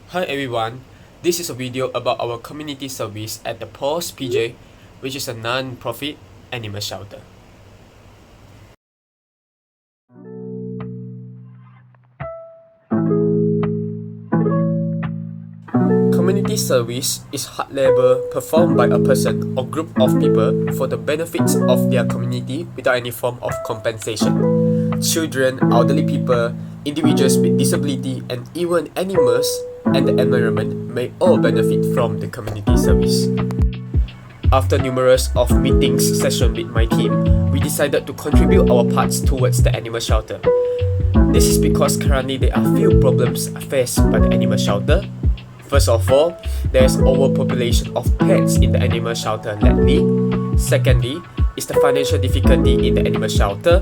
Hi everyone, this is a video about our community service at the Paws PJ, which is a non-profit animal shelter. Community service is hard labor performed by a person or group of people for the benefits of their community without any form of compensation. Children, elderly people, individuals with disability, and even animals and the environment may all benefit from the community service. After numerous of meetings sessions with my team, we decided to contribute our parts towards the animal shelter. This is because currently there are few problems faced by the animal shelter. First of all, there is overpopulation of pets in the animal shelter lately. Secondly, is the financial difficulty in the animal shelter.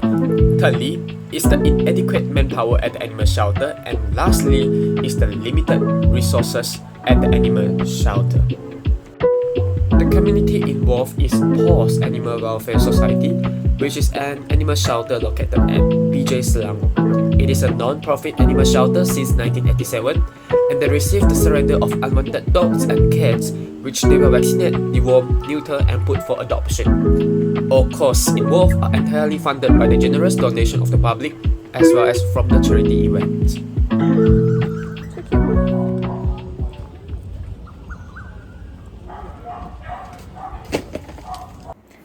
Thirdly, is the inadequate manpower at the animal shelter. And lastly, is the limited resources at the animal shelter. The community involved is Paws Animal Welfare Society, which is an animal shelter located at PJ Selangor. It is a non-profit animal shelter since 1987, and they received the surrender of unwanted dogs and cats, which they will vaccinate, deworm, neuter, and put for adoption. All costs involved are entirely funded by the generous donation of the public, as well as from the charity events.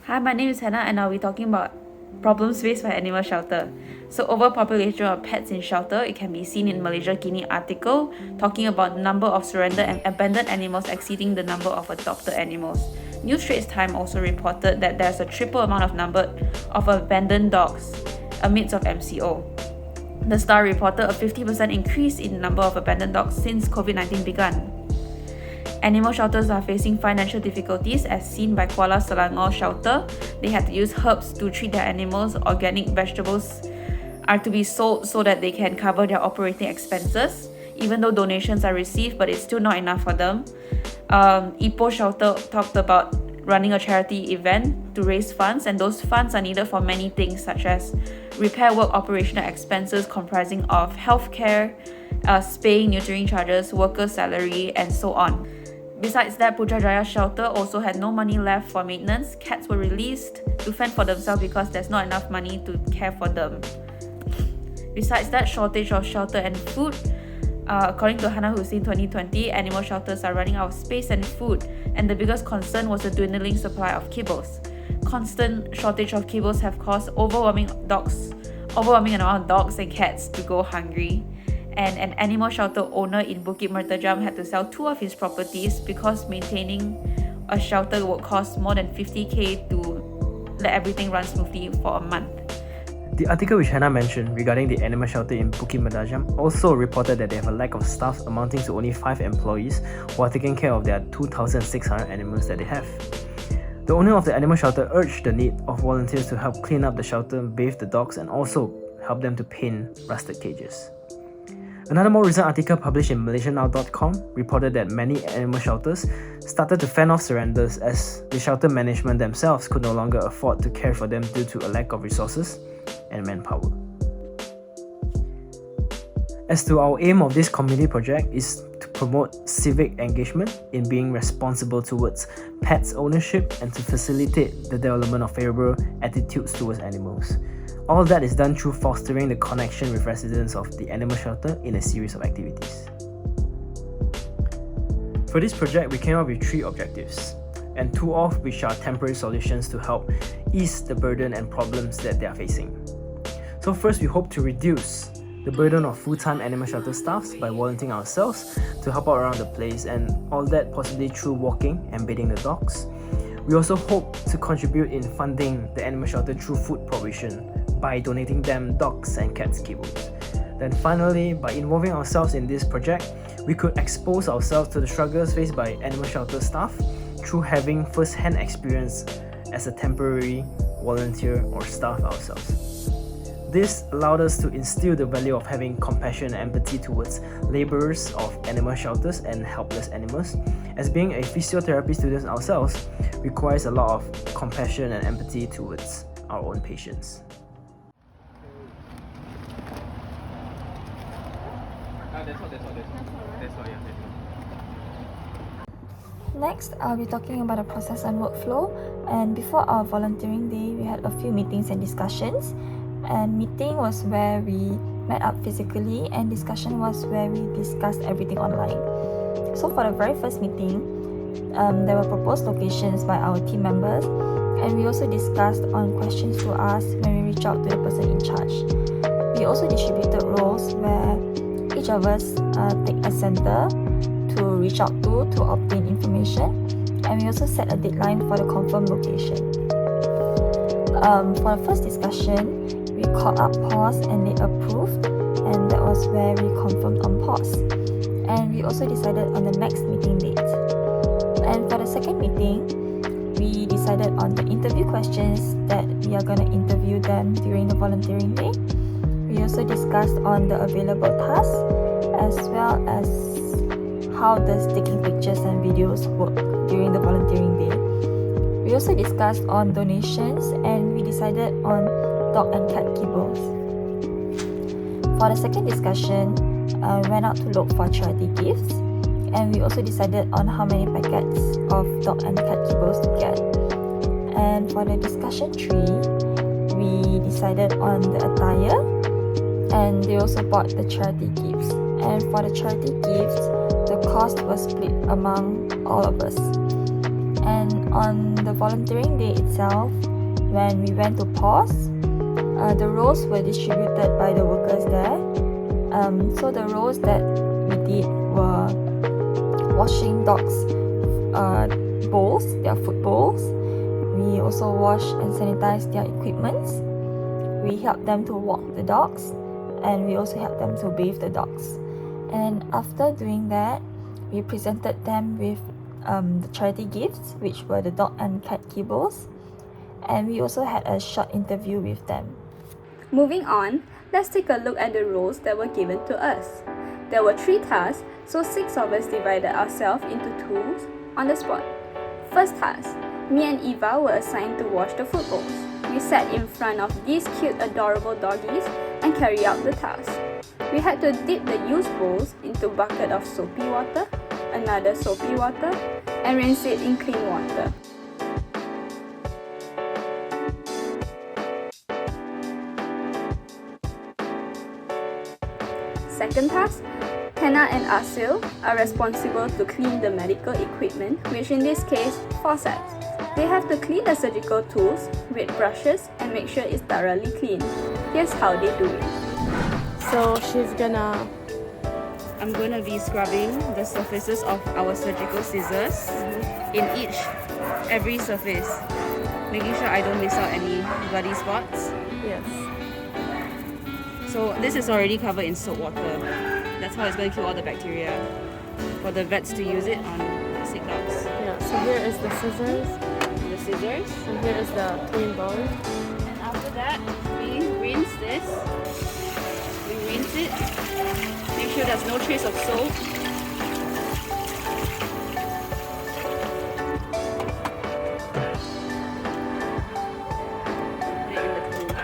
Hi, my name is Hannah and I'll be talking about problems faced by animal shelter. So overpopulation of pets in shelter, it can be seen in Malaysia Guinea article talking about the number of surrendered and abandoned animals exceeding the number of adopted animals. New Straits Times also reported that there's a triple amount of number of abandoned dogs amidst of MCO. The Star reported a 50% increase in the number of abandoned dogs since COVID-19 began. Animal shelters are facing financial difficulties as seen by Kuala Selangor shelter. They had to use herbs to treat their animals. Organic vegetables are to be sold so that they can cover their operating expenses, even though donations are received, but it's still not enough for them. Ipoh shelter talked about running a charity event to raise funds, and those funds are needed for many things such as repair work operational expenses comprising of healthcare, spaying, neutering charges, worker salary, and so on. Besides that, Putrajaya shelter also had no money left for maintenance. Cats were released to fend for themselves because there's not enough money to care for them. Besides that, shortage of shelter and food. According to Hannah Hussein 2020, animal shelters are running out of space and food, and the biggest concern was the dwindling supply of kibbles. Constant shortage of kibbles have caused overwhelming amount of dogs and cats to go hungry. And an animal shelter owner in Bukit Mertajam had to sell 2 of his properties because maintaining a shelter would cost more than 50k to let everything run smoothly for a month. The article which Hannah mentioned regarding the animal shelter in Bukit Mertajam also reported that they have a lack of staff amounting to only 5 employees who are taking care of their 2,600 animals that they have. The owner of the animal shelter urged the need of volunteers to help clean up the shelter, bathe the dogs, and also help them to paint rusted cages. Another more recent article published in MalaysiaNow.com reported that many animal shelters started to fend off surrenders as the shelter management themselves could no longer afford to care for them due to a lack of resources and manpower. As to our aim of this community project is to promote civic engagement in being responsible towards pets ownership and to facilitate the development of favorable attitudes towards animals. All that is done through fostering the connection with residents of the animal shelter in a series of activities. For this project, we came up with 3 objectives, and 2 of which are temporary solutions to help ease the burden and problems that they are facing. So first, we hope to reduce the burden of full-time animal shelter staffs by volunteering ourselves to help out around the place, and all that possibly through walking and bathing the dogs. We also hope to contribute in funding the animal shelter through food provision by donating them dogs and cats kibbles. Then finally, by involving ourselves in this project, we could expose ourselves to the struggles faced by animal shelter staff through having first-hand experience as a temporary volunteer or staff ourselves. This allowed us to instill the value of having compassion and empathy towards laborers of animal shelters and helpless animals, as being a physiotherapy student ourselves requires a lot of compassion and empathy towards our own patients. That's all, yeah. Next, I'll be talking about the process and workflow. And before our volunteering day, we had a few meetings and discussions. And meeting was where we met up physically, and discussion was where we discussed everything online. So for the very first meeting, there were proposed locations by our team members, and we also discussed on questions to ask when we reach out to the person in charge. We also distributed roles where each of us take a center to reach out to obtain information, and we also set a deadline for the confirmed location. For the first discussion, we called up pause and they approved, and that was where we confirmed on pause. And we also decided on the next meeting date. And for the second meeting, we decided on the interview questions that we are going to interview them during the volunteering day. We also discussed on the available tasks, as well as how does taking pictures and videos work during the volunteering day. We also discussed on donations, and we decided on dog and cat kibbles. For the second discussion, we went out to look for charity gifts, and we also decided on how many packets of dog and cat kibbles to get. And for the discussion 3, we decided on the attire, and they also bought the charity gifts. And for the charity gifts, the cost was split among all of us. And on the volunteering day itself, when we went to pause, the roles were distributed by the workers there. So the roles that we did were washing dogs' bowls, their food bowls. We also wash and sanitize their equipments. We help them to walk the dogs, and we also help them to bathe the dogs. And after doing that, we presented them with the charity gifts, which were the dog and cat kibbles, and we also had a short interview with them. Moving on, let's take a look at the roles that were given to us. There were 3 tasks, so 6 of us divided ourselves into 2 on the spot. First task, me and Eva were assigned to wash the food bowls. We sat in front of these cute, adorable doggies and carry out the task. We had to dip the used bowls into a bucket of soapy water, another soapy water, and rinse it in clean water. Second task, Hannah and ASEEL are responsible to clean the medical equipment, which in this case, forceps. They have to clean the surgical tools with brushes and make sure it's thoroughly clean. Here's how they do it. So I'm gonna be scrubbing the surfaces of our surgical scissors in every surface, making sure I don't miss out any bloody spots. yes. So this is already covered in soap water. That's how it's going to kill all the bacteria for the vets to use it on the sick dogs. Yeah. So here is the scissors, The scissors. and here is the clean bowl. And after that, we rinse this. We rinse it. Make sure there's no trace of soap. Put it in the clean bowl.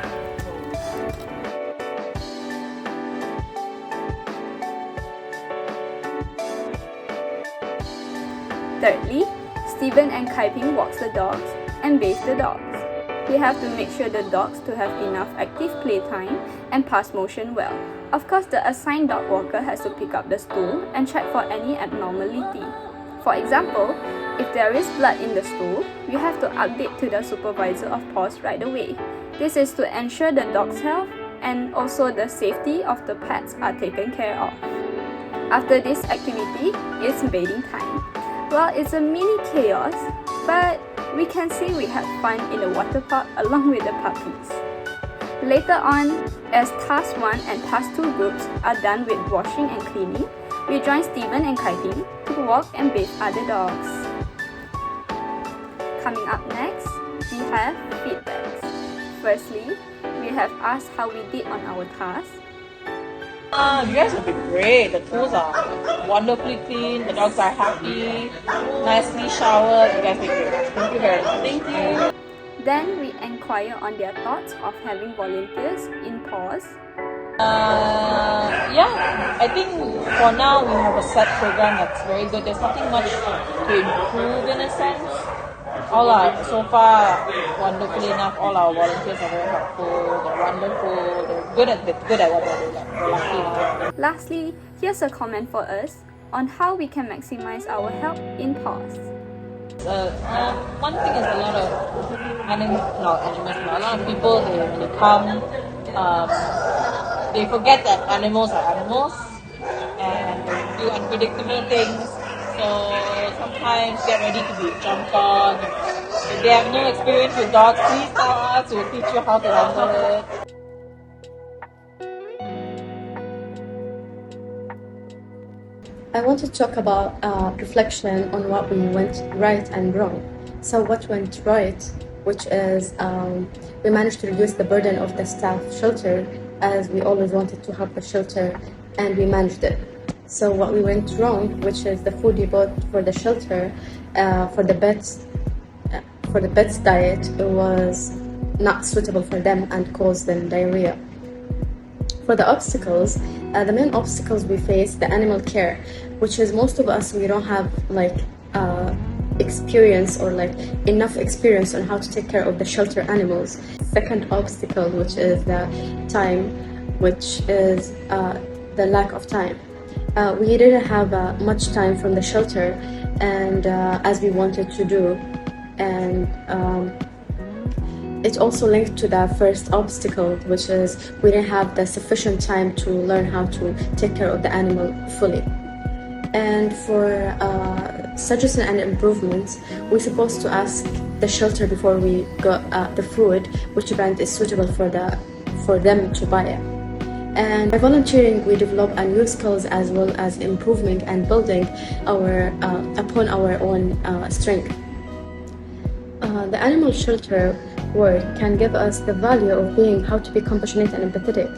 Thirdly, Stephen and Kai Ping walks the dogs and bathe the dogs. We have to make sure the dogs to have enough active playtime and pass motion well. Of course, the assigned dog walker has to pick up the stool and check for any abnormality. For example, if there is blood in the stool, we have to update to the supervisor of PAWS right away. This is to ensure the dog's health and also the safety of the pets are taken care of. After this activity, it's bathing time. Well, it's a mini chaos, but we can say we had fun in the water park along with the puppies. Later on, as task 1 and task 2 groups are done with washing and cleaning, we join Stephen and Kai Ping to walk and bathe other dogs. Coming up next, we have feedbacks. Firstly, we have asked how we did on our task. You guys have been great. The tools are wonderfully clean. The dogs are happy, nicely showered. You guys did great. Thank you very much. Thank you. Then we inquire on their thoughts of having volunteers in PAWS. Yeah, I think for now we have a set program that's very good. There's nothing much to improve in a sense. All are so far wonderfully enough. All our volunteers are very helpful. They're wonderful. They're good at what they're doing. We're lucky. Lastly, here's a comment for us on how we can maximize our help in PAWS. One thing is a lot of a lot of people when they come, they forget that animals are animals and they do unpredictable things. So sometimes get ready to be jumped on. If they have no experience with dogs, please tell us. We'll teach you how to handle it. I want to talk about reflection on what we went right and wrong. So what went right, which is we managed to reduce the burden of the staff shelter, as we always wanted to help the shelter, and we managed it. So what we went wrong, which is the food we bought for the shelter, for the pets' diet, it was not suitable for them and caused them diarrhea. For the obstacles, the main obstacles we face, the animal care, which is most of us, we don't have experience or enough experience on how to take care of the shelter animals. Second obstacle, which is the time, which is the lack of time. We didn't have much time from the shelter and as we wanted to do, and it also linked to the first obstacle, which is we didn't have the sufficient time to learn how to take care of the animal fully. And for suggestions and improvements, we're supposed to ask the shelter before we got the food, which brand is suitable for them to buy it. And by volunteering, we develop new skills as well as improving and building upon our own strength. The animal shelter work can give us the value of being how to be compassionate and empathetic,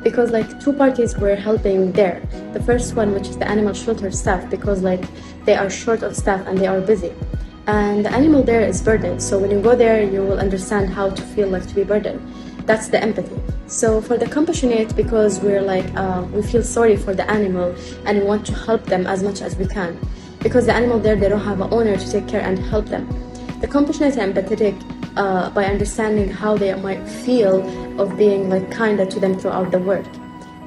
because two parties were helping there. The first one, which is the animal shelter staff, because they are short of staff and they are busy, and the animal there is burdened. So when you go there, you will understand how to feel to be burdened. That's the empathy. So for the compassionate, because we're we feel sorry for the animal and we want to help them as much as we can, because the animal there, they don't have an owner to take care and help them. The compassionate and empathetic, by understanding how they might feel of being kinder to them throughout the work.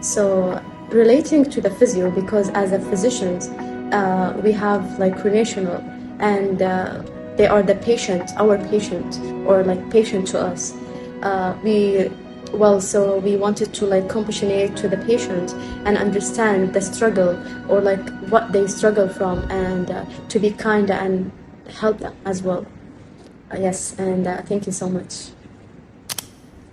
So relating to the physio, because as a physicians, we have relational, and they are the patient, our patient, or patient to us. So we wanted to compassionate to the patient and understand the struggle, or what they struggle from, and to be kind and help them as well. Yes, and thank you so much.